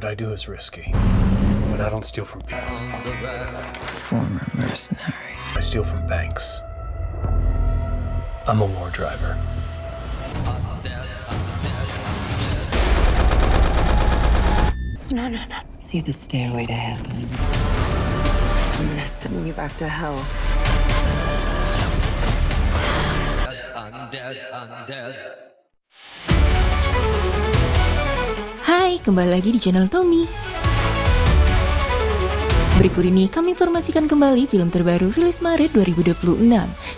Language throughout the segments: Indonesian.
What I do is risky, but I don't steal from people. Former mercenary. I steal from banks. I'm a war driver. No. See the stairway to heaven. I'm gonna send you back to hell. Hai, kembali lagi di channel Tommy. Berikut ini kami informasikan kembali film terbaru rilis Maret 2026.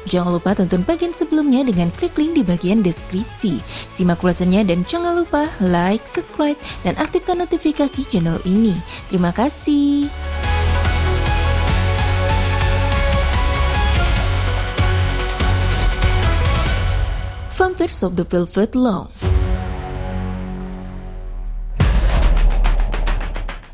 Jangan lupa tonton bagian sebelumnya dengan klik link di bagian deskripsi. Simak ulasannya dan jangan lupa like, subscribe, dan aktifkan notifikasi channel ini. Terima kasih. Vampires of the Velvet Lawn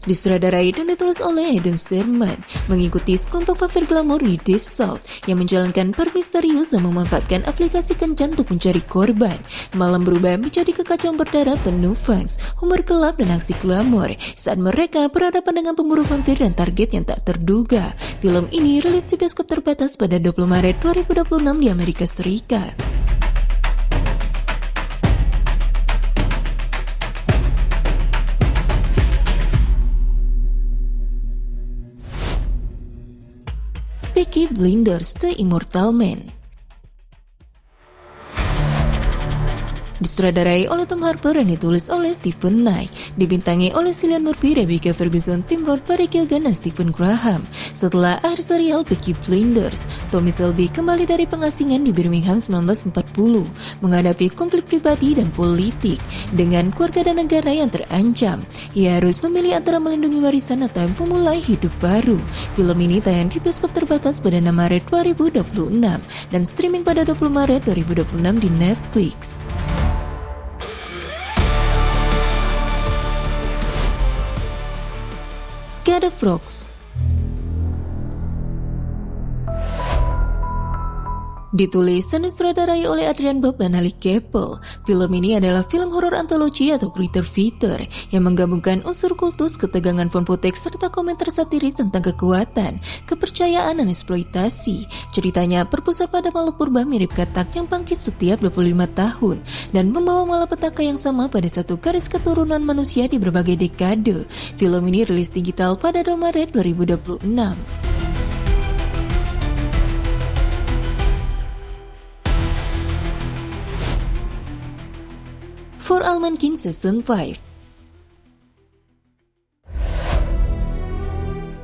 disutradarai dan ditulis oleh Adam Sherman, mengikuti sekelompok vampir glamour di Deep South yang menjalankan per misterius dan memanfaatkan aplikasi kencan untuk mencari korban. Malam berubah menjadi kekacauan berdarah penuh fans, humor gelap dan aksi glamour saat mereka berhadapan dengan pemburu vampir dan target yang tak terduga. Film ini rilis di bioskop terbatas pada 20 Maret 2026 di Amerika Serikat. Peaky Blinders: The Immortal Man disutradarai oleh Tom Harper dan ditulis oleh Stephen Knight, dibintangi oleh Cillian Murphy, Rebecca Ferguson, Tim Roth, Barry Keoghan, dan Stephen Graham. Setelah akhir serial Peaky Blinders, Tommy Shelby kembali dari pengasingan di Birmingham 1940, menghadapi konflik pribadi dan politik dengan keluarga dan negara yang terancam. Ia harus memilih antara melindungi warisan atau memulai hidup baru. Film ini tayang di bioskop terbatas pada 6 Maret 2026 dan streaming pada 20 Maret 2026 di Netflix. God of Frogs ditulis dan disutradarai oleh Adrian Bob dan Ali Keppel. Film ini adalah film horor antologi atau creature feature yang menggabungkan unsur kultus, ketegangan fun footage, serta komentar satiris tentang kekuatan, kepercayaan, dan eksploitasi. Ceritanya berpusat pada makhluk purba mirip katak yang bangkit setiap 25 tahun dan membawa malapetaka yang sama pada satu garis keturunan manusia di berbagai dekade. Film ini rilis digital pada 2 Maret 2026. For All Mankind Season 5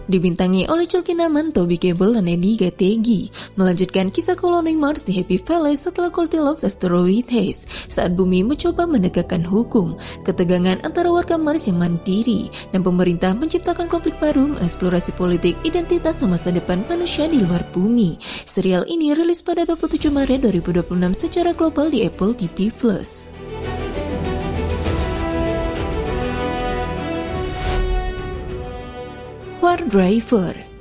dibintangi oleh Joel Kinnaman, Toby Kebbell, dan Edi Gattegi, melanjutkan kisah koloni Mars di Happy Valley setelah Goldilocks asteroid haze saat bumi mencoba menegakkan hukum. Ketegangan antara warga Mars yang mandiri dan pemerintah menciptakan konflik baru, eksplorasi politik, identitas, dan masa depan manusia di luar bumi. Serial ini rilis pada 27 Maret 2026 secara global di Apple TV+. War Driver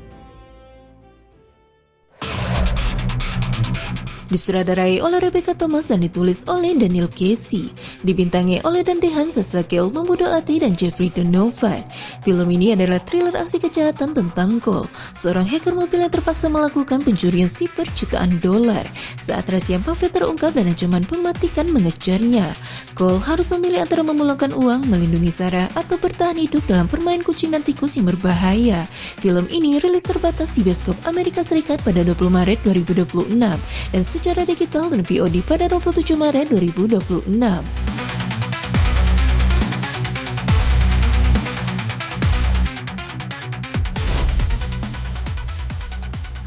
disutradarai oleh Rebecca Thomas dan ditulis oleh Daniel Casey, dibintangi oleh Dante Hans, Ezekiel Mambodoati, dan Jeffrey Donovan. Film ini adalah thriller aksi kejahatan tentang Cole, seorang hacker mobil yang terpaksa melakukan pencurian siber jutaan dolar saat rahasia mafia terungkap dan ancaman mematikan mengejarnya. Cole harus memilih antara memulangkan uang, melindungi Sarah, atau bertahan hidup dalam permainan kucing dan tikus yang berbahaya. Film ini rilis terbatas di bioskop Amerika Serikat pada 20 Maret 2026 dan secara digital dan VOD pada 27 Maret 2026.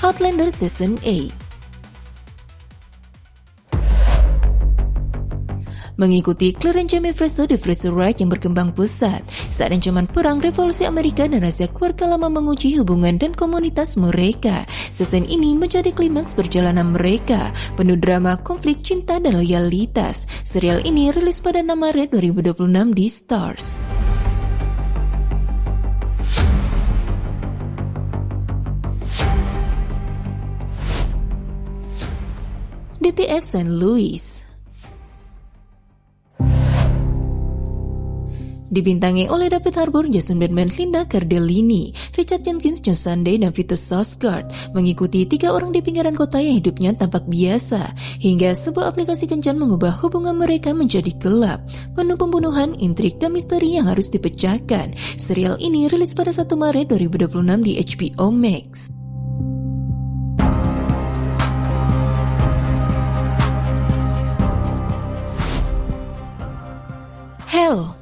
Outlander Season 8 mengikuti Clarence Jamie Fraser di Fraser Wright yang berkembang pesat saat ancaman perang revolusi Amerika dan rahasia keluarga lama menguji hubungan dan komunitas mereka. Season ini menjadi klimaks perjalanan mereka, penuh drama, konflik, cinta, dan loyalitas. Serial ini rilis pada 6 Maret 2026 di Stars. DTF St. Louis Dibintangi oleh David Harbour, Jason Bateman, Linda Cardellini, Richard Jenkins, John Sunday, dan Vitus Sarsgaard mengikuti 3 orang di pinggiran kota yang hidupnya tampak biasa, hingga sebuah aplikasi kencan mengubah hubungan mereka menjadi gelap, penuh pembunuhan, intrik, dan misteri yang harus dipecahkan. Serial ini rilis pada 1 Maret 2026 di HBO Max. Hell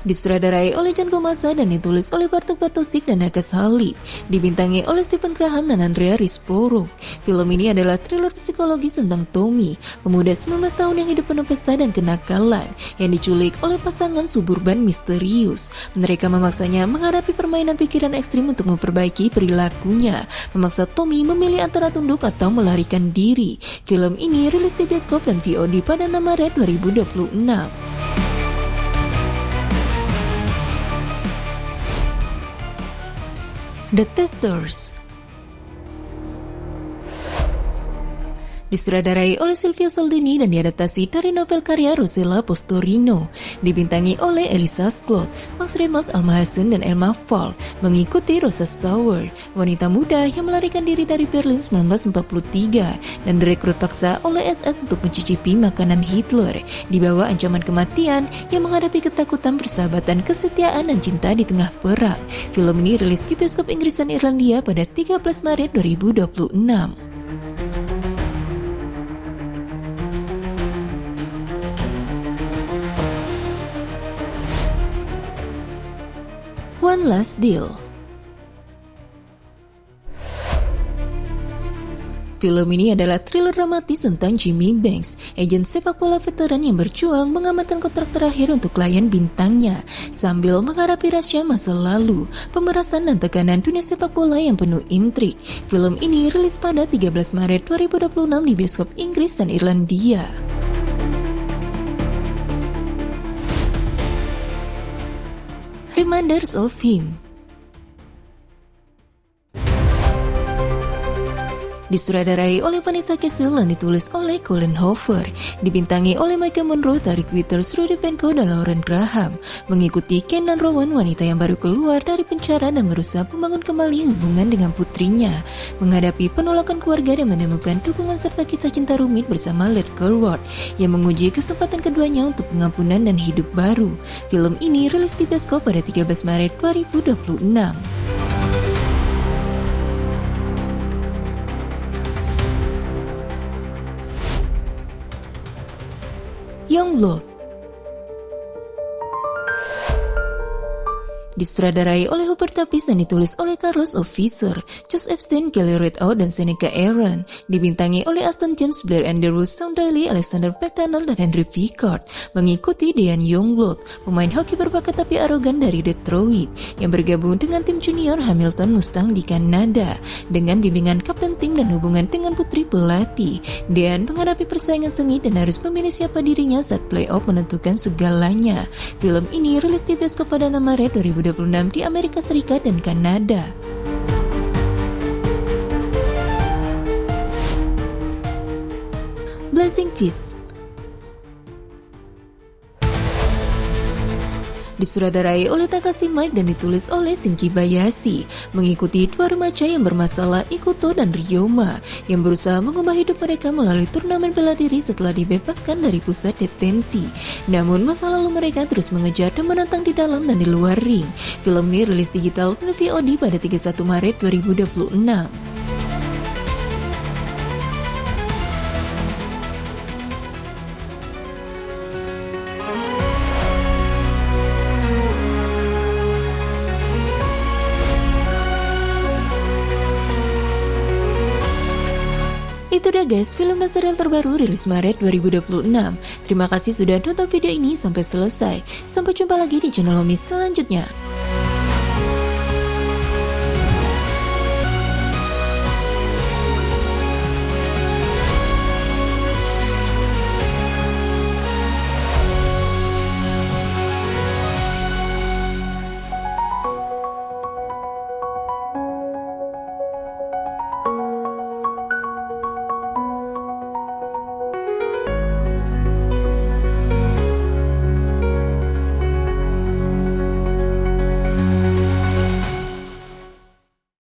disutradarai oleh John Komasa dan ditulis oleh Bartek Bartosik dan Naka Salid, dibintangi oleh Stephen Graham dan Andrea Riseborough. Film ini adalah thriller psikologis tentang Tommy, pemuda 19 tahun yang hidup penuh pesta dan kenakalan, yang diculik oleh pasangan suburban misterius. Mereka memaksanya menghadapi permainan pikiran ekstrim untuk memperbaiki perilakunya, memaksa Tommy memilih antara tunduk atau melarikan diri. Film ini rilis di bioskop dan VOD pada 6 Maret 2026. The Testers disutradarai oleh Silvio Soldini dan diadaptasi dari novel karya Rossella Postorino, dibintangi oleh Elisa Schlott, Max Reinhardt, Alma Hassan, dan Elma Fall, mengikuti Rosa Sauer, wanita muda yang melarikan diri dari Berlin 1943 dan direkrut paksa oleh SS untuk mencicipi makanan Hitler, di bawah ancaman kematian yang menghadapi ketakutan, persahabatan, kesetiaan, dan cinta di tengah perang. Film ini rilis di bioskop Inggris dan Irlandia pada 13 Maret 2026. One Last Deal. Film ini adalah thriller dramatis tentang Jimmy Banks, agen sepak bola veteran yang berjuang mengamankan kontrak terakhir untuk klien bintangnya sambil menghadapi rahasia masa lalu, pemerasan, dan tekanan dunia sepak bola yang penuh intrik. Film ini rilis pada 13 Maret 2026 di bioskop Inggris dan Irlandia. Reminders of Him disutradarai oleh Vanessa Caswell dan ditulis oleh Colin Hoover, dibintangi oleh Michael Monroe, Tarik Withers, Rudy Penko, dan Lauren Graham, mengikuti Ken dan Rowan, wanita yang baru keluar dari penjara dan berusaha membangun kembali hubungan dengan putrinya, menghadapi penolakan keluarga dan menemukan dukungan serta kisah cinta rumit bersama Led Kerward yang menguji kesempatan keduanya untuk pengampunan dan hidup baru. Film ini rilis di bioskop pada 13 Maret 2026. Youngblood disutradarai oleh Hubert Tapis dan ditulis oleh Carlos Officer, Josh Epstein, Kelly Rideout, dan Seneca Aaron, dibintangi oleh Aston James, Blair Andrews, Sean Daly, Alexander McDonald, dan Henry Picard, mengikuti Dean Youngblood, pemain hoki berbakat tapi arogan dari Detroit, yang bergabung dengan tim junior Hamilton Mustang di Kanada. Dengan bimbingan kapten tim dan hubungan dengan putri pelatih, Dean menghadapi persaingan sengit dan harus memilih siapa dirinya saat playoff menentukan segalanya. Film ini rilis di bioskop pada 6 Maret 2026 di Amerika Serikat dan Kanada. Blazing Fist disutradarai oleh Takashi Mike dan ditulis oleh Shinki Bayashi, mengikuti 2 remaja yang bermasalah, Ikuto dan Ryoma, yang berusaha mengubah hidup mereka melalui turnamen bela diri setelah dibebaskan dari pusat detensi. Namun masa lalu mereka terus mengejar dan menantang di dalam dan di luar ring. Film ini rilis digital dan VOD pada 31 Maret 2026. Itu dia guys, film dan serial terbaru rilis Maret 2026. Terima kasih sudah nonton video ini sampai selesai. Sampai jumpa lagi di channel Homi selanjutnya.